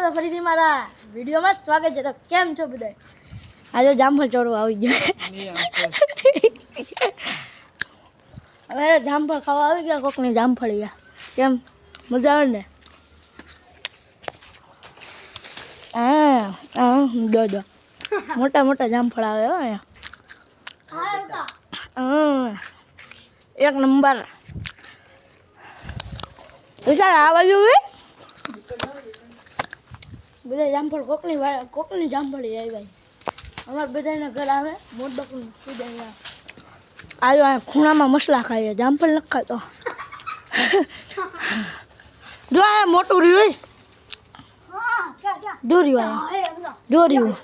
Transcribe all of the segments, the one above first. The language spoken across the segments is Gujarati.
તો ફરીથી મારા વિડીયોમાં સ્વાગત છે. તો કેમ છો બધા? આજે જામફળ ચોરવા આવી ગયા. હવે જામફળ ખાવા આવી ગયા. કોકની જામફળ ગયા કેમ મજા આવે ને? હા દો મોટા મોટા જામફળ આવે હો અહીંયા. એક નંબર વિશાળ આ બાજુ બધા જામફળ કોકની જામફળી આવી ભાઈ. અમારે બધાના ઘર આવે મોટબકનું પૂજા આવ્યો આ ખૂણામાં મસલા ખાઈએ. જામફળ નથી ખાતો. જો આ મોટું રહ્યું જો રહ્યું જો રહ્યું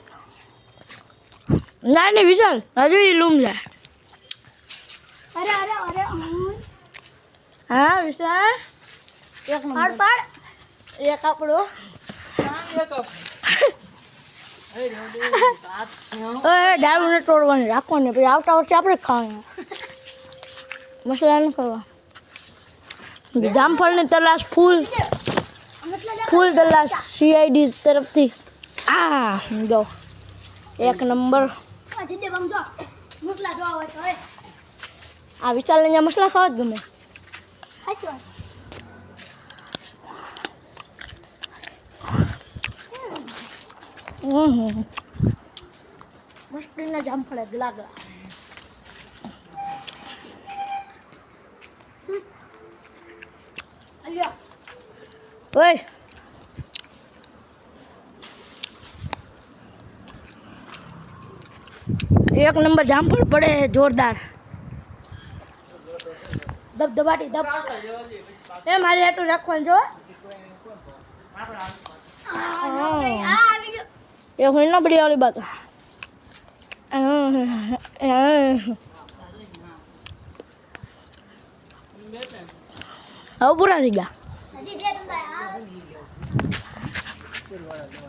ના નહીં વિશાલ હજુ એ લૂમ જાય. હા વિશાલ એક નંબર એક આપણો દારૂ ને તોડવાની રાખવાની પછી આવતા વર્ષે આપણે ખાવાનું મસલા ન ખાવા. જામફળની તલાશ ફૂલ તલાશ CID તરફથી. જો એક નંબર. આ વિશાલને અહીંયા મસલા ખાવા જ ગમે. મસ્તીના જામફળ ગલાગલા. ઓય એક નંબર જામફળ પડે જોરદાર. ધબધબાટી ધબ એ મારી આટલું રાખવાનું છો. એ હોય ના બડી વાળી બાત. હવે પૂરા થઈ ગયા.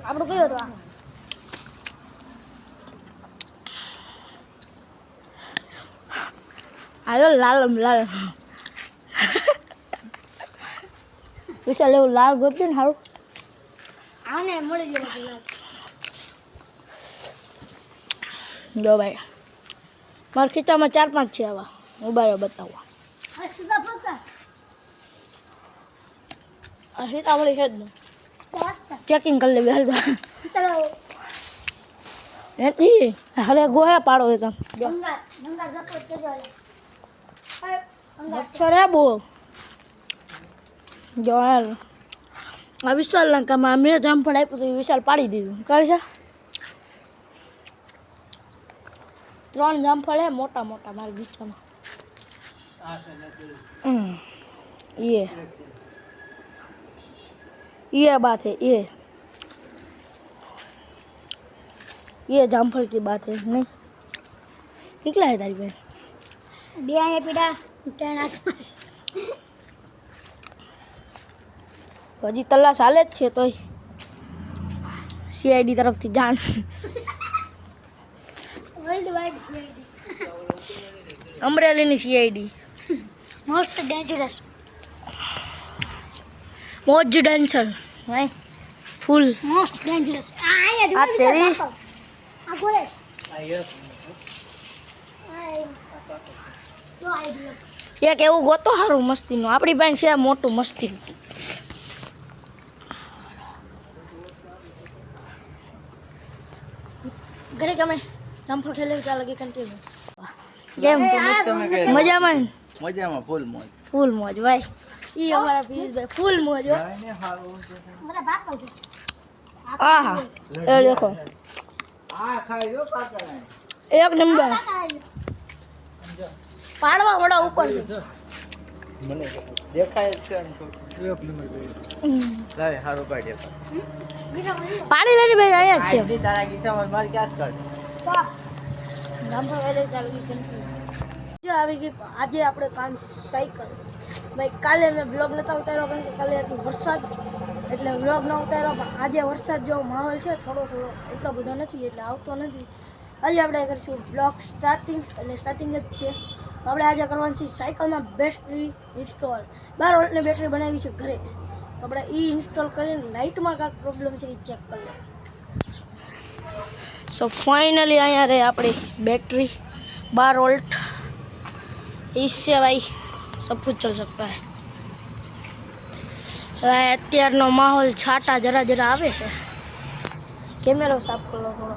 આપણું કયું હતું? આવ્યો લાલ લાલ વિશાલ એવું લાલ ગોત્યું ને સારું. આને મળી ગયું. જો ભાઈ મારા ખીચામાં 4-5 છે આવા. ઉભા બતાવવા સીતામળી છે જ ને. ચેકિંગ કરી લેવી હાલ નથી. હવે ગોહે પાડો હોય તો મચ્છર હે બહુ. જો હાલ આ વિશાલના કામમાં મેં જામફળ આપ્યું તો વિશાલ પાડી દીધું. કહે છે 3 જામફળ હે મોટા મોટા મારી બીચામાં. ये बात है ये जामफल की बात है. नहीं निकला है तारी बहन બે અહીંયા પીડા હજી તલાશ હાલે જ છે તોય CID તરફથી જાણ. World wide CID અમરેલીની CID most dangerous મોજ ડેન્સર ભાઈ ફૂલ મોસ્ટ ડેન્જરસ. આ તેરી આ ગોળે એક એવું ગોતો સારું મસ્તીનું. આપણી પાસે છે મોટું મસ્તી. ઘડી ગમે જામફળ ખેલે ત્યાં લગી કન્ટિન્યુ. કેમ મજામાં? મજામાં ફૂલ મોજ ભાઈ. ઈ અમારા પીરભાઈ ફૂલ મોજ હો. આહા એ દેખો આ ખાઈ જો પાકડા એક નંબર. પાડવા મોડા ઉપર મને દેખાય છે એક નંબર. લાવે હારો પાડ્યો પાડી લેની ભાઈ અહીંયા જ છે. આજી તારા ગીતામાં માર ક્યાં કર જામફળ વેલે ચાલુ જો આવી ગઈ. આજે આપણે કામ સાયકલ ભાઈ. કાલે મેં બ્લોગ નહોતા ઉતાર્યો કારણ કે કાલે હતો વરસાદ એટલે બ્લોગ ન ઉતાર્યો. પણ આજે વરસાદ જેવો માહોલ છે થોડો એટલો બધો નથી એટલે આવતો નથી. આજે આપણે કરીશું બ્લોગ સ્ટાર્ટિંગ એટલે સ્ટાર્ટિંગ જ છે. આપણે આજે કરવાની છે સાયકલમાં બેટરી ઇન્સ્ટોલ. 12 વોલ્ટની બેટરી બનાવી છે ઘરે. તો આપણે એ ઇન્સ્ટોલ કરીને લાઇટમાં કાંઈક પ્રોબ્લેમ છે એ ચેક કરી લઈએ. સો फाइनली અહીંયા રહે આપણી बैटरी 12 वोल्ट, इससे भाई सब कुछ चल सकता है. અત્યારનો માહોલ છાટા જરા જરા આવે છે. કેમેરો સાફ કરો થોડો.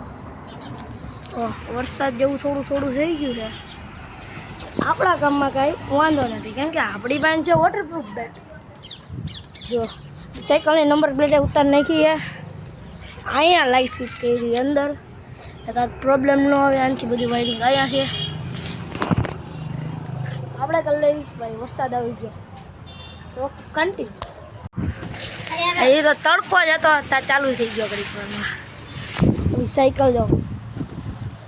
વરસાદ જેવું થોડું થોડું થઈ ગયું છે. આપણા કામમાં કાંઈ વાંધો નથી કેમ કે આપણી પાસે છે વોટરપ્રૂફ બેટરી. જો સાયકલની નંબર પ્લેટે ઉતાર નાખી છે. અહીંયા લાઇટ ફિટ કરી અંદર, કાંઈક પ્રોબ્લેમ ન આવે. આનાથી બધી વાયરિંગ અહીંયા છે. આપણે કરી લેવી ભાઈ. વરસાદ આવી ગયો તો કન્ટિન્યુ. એ તો તડકો જ હતો ત્યાં ચાલુ થઈ ગયો ઘડીક વારમાં. સાયકલ જો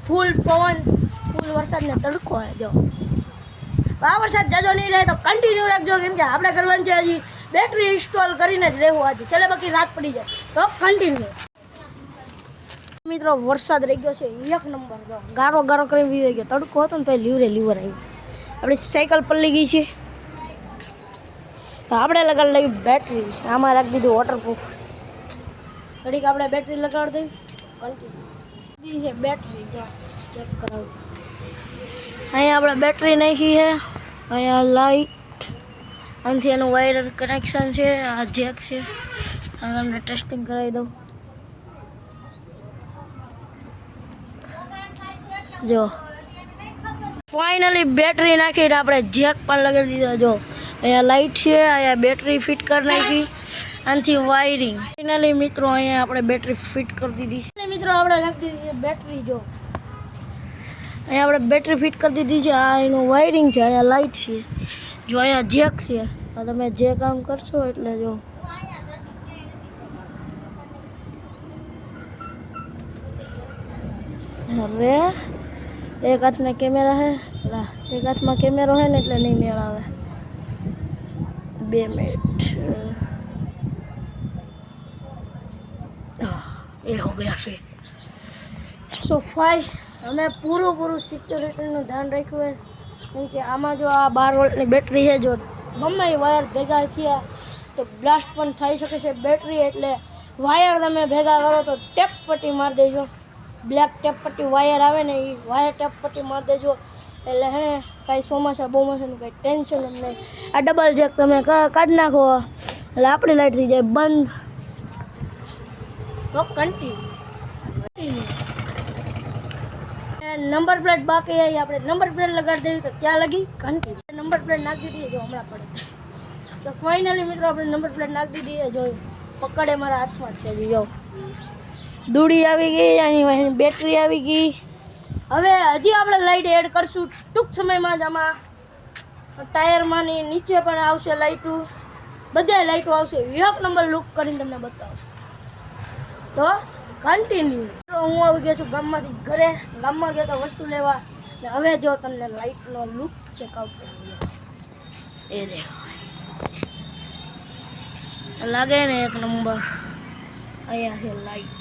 ફૂલ પવન, ફૂલ વરસાદ ને તડકો હે. જો આ વરસાદ જાજો નહીં રહે તો કન્ટિન્યુ રાખજો કેમ કે આપણે કરવાનું છે હજી બેટરી ઇન્સ્ટોલ કરીને જ રહેવું આજે. ચાલે બાકી રાત પડી જાય તો કન્ટિન્યુ. મિત્રો વરસાદ રહી ગયો છે એક નંબર. જો ગારો ગારો કરી વી ગયો. તડકો હતો ને તો લીવરે લીવર આવી. આપણી સાયકલ પલળી ગઈ છે તો આપણે લગાડી લઈ બેટરી. આમાં રાખી દીધું વોટરપ્રૂફ. ઘડીક આપણે બેટરી લગાડી દઈ કન્ટિન્યુ છે બેટરી. જો ચેક કરાવું. અહીંયા આપણે બેટરી નાખી છે. અહીંયા લાઇટ, આનાથી એનું વાયર કનેક્શન છે. આ જેક છે. તમને ટેસ્ટિંગ કરાવી દઉં. જો ફાઇનલી બેટરી નાખીને આપણે જેક પણ લગાવી દીધો. જો અહીંયા લાઇટ છે, અહીંયા બેટરી ફિટ કરી નાખી. આનાથી વાયરિંગ. ફાઇનલી મિત્રો અહીંયા આપણે બેટરી ફિટ કરી દીધી છે. મિત્રો આપણે નાખી દીધી છે બેટરી. જો અહીંયા આપણે બેટરી ફિટ કરી દીધી છે. આ એનું વાયરિંગ છે. અહીંયા લાઇટ છે. જો અહીંયા જેક છે. આ તમે જે કામ કરશો એટલે જો અરે એક હાથમાં કેમેરા હે. એક હાથમાં કેમેરો હે ને એટલે નહીં મેળ આવે. 2 मिनट ये हो गया फिर. सो फाई हमें पूરું સિક્યોરિટીનું ધ્યાન રાખ્યું હોય કેમ કે આમાં જો આ 12 વોલ્ટની બેટરી છે. જો ગમે એ વાયર ભેગા થયા તો બ્લાસ્ટ પણ થઈ શકે છે બેટરી. એટલે વાયર તમે ભેગા કરો તો ટેપ પટ્ટી મારી દેજો. બ્લેક ટેપ પટ્ટી વાયર આવે ને એ વાયર ટેપ પટ્ટી મારી દેજો. એટલે હે ને કાંઈ ચોમાસા બોમાસાનું કાંઈ ટેન્શન જ નહીં. આ ડબલ જેક તમે કાઢી નાખો એટલે આપણી લાઇટ થઈ જાય બંધ. તો કન્ટિન્યુ. નંબર પ્લેટ બાકી આવી. આપણે નંબર પ્લેટ લગાડી દેવી તો ત્યાં લગી કન્ટિન્યુ. નંબર પ્લેટ નાખી દીધી જો હમણાં પડે. તો ફાઇનલી મિત્રો આપણે નંબર પ્લેટ નાખી દીધી. જો પકડે મારા હાથમાં જ છે. જો દૂડી આવી ગઈ, આની બેટરી આવી ગઈ. હવે હજી આપણે લાઇટ એડ કરશું ટૂંક સમયમાં જ. આમાં ટાયરમાં ની નીચે પણ આવશે લાઇટો. બધા લાઇટો આવશે. એક નંબર લુક કરીને તમને બતાવશું. તો કન્ટિન્યુ. હું આવી ગયો છું ગામમાંથી ઘરે. ગામમાં ગયો તો વસ્તુ લેવા. ને હવે જો તમને લાઇટનો લુક ચેકઆઉટ કરી એ દેખો. લાગે ને એક નંબર. અહીંયા છે લાઇટ.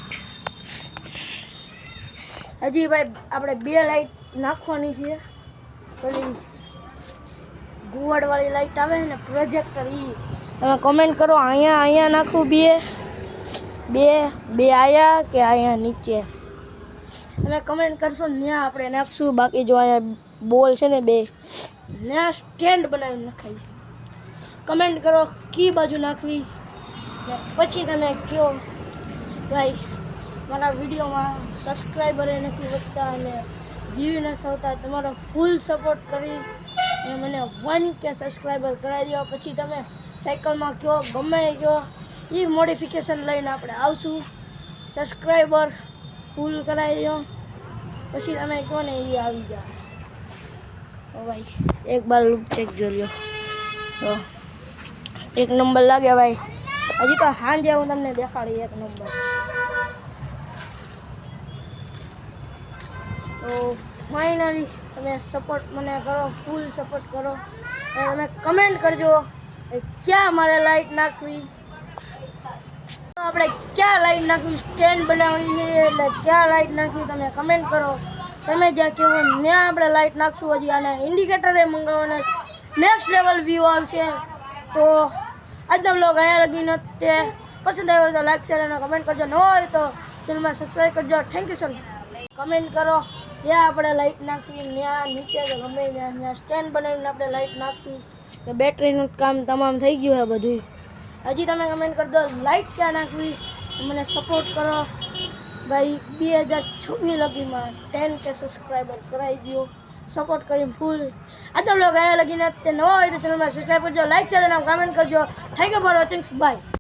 હજી ભાઈ આપણે 2 લાઇટ નાખવાની છે. પેલી ગુવાડવાળી લાઇટ આવે ને પ્રોજેક્ટર, એ તમે કમેન્ટ કરો અહીંયા નાખું બે આયા કે અહીંયા નીચે. તમે કમેન્ટ કરશો ને ત્યાં આપણે નાખશું. બાકી જો અહીંયા બોલ છે ને 2 ત્યાં સ્ટેન્ડ બનાવીને નખાય. કમેન્ટ કરો કી બાજુ નાખવી. પછી તમે કહો ભાઈ મારા વિડીયોમાં સબસ્ક્રાઈબરે નથી વધતા અને વ્યૂ નથી થતા. તમારો ફૂલ સપોર્ટ કરી અને મને 1K સબસ્ક્રાઈબર કરાવી દો. પછી તમે સાયકલમાં કહો ગમે કહો એ મોડિફિકેશન લઈને આપણે આવશું. સબસ્ક્રાઈબર ફૂલ કરાવી દો પછી તમે કહો ને એ આવી જાય. ભાઈ એક બાર લુક ચેક જોઈ તો એક નંબર લાગે ભાઈ. હજી તો સાંજે હું તમને દેખાડી એક નંબર. તો ફાઇનલી તમે સપોર્ટ મને કરો, ફૂલ સપોર્ટ કરો. અને તમે કમેન્ટ કરજો ક્યાં મારે લાઇટ નાખવી. આપણે ક્યાં લાઇટ નાખવી, સ્ટેન્ડ બનાવવી છે એટલે ક્યાં લાઇટ નાખવી તમે કમેન્ટ કરો. તમે જ્યાં કહેવો ત્યાં આપણે લાઇટ નાખશું. હજી આને ઇન્ડિકેટર એ મંગાવવાના. નેક્સ્ટ લેવલ વ્યૂ આવશે. તો આજનો બ્લોગ અહીંયા લગીને તે પસંદ આવ્યો તો લાઈક શેર અને કમેન્ટ કરજો. ન હોય તો ચેનલમાં સબસ્ક્રાઈબ કરજો. Thank you sir. કમેન્ટ કરો ત્યાં આપણે લાઈટ નાખવી, ત્યાં નીચે તો ગમે ત્યાં સ્ટેન્ડ બનાવીને આપણે લાઈટ નાખવી કે બેટરીનું કામ તમામ થઈ ગયું છે બધું. હજી તમે કમેન્ટ કરી દો લાઈટ ક્યાં નાખવી, મને સપોર્ટ કરો ભાઈ. 2026 લગીમાં 10K સબસ્ક્રાઈબર કરાવી દો, સપોર્ટ કરીને ફૂલ. આજનો બ્લોગ અહીંયા લગીને તે ન હોય તો ચેનલમાં સબસ્ક્રાઈબ કરજો, લાઈક શેર અને કમેન્ટ કરજો. Thank you for watching. By.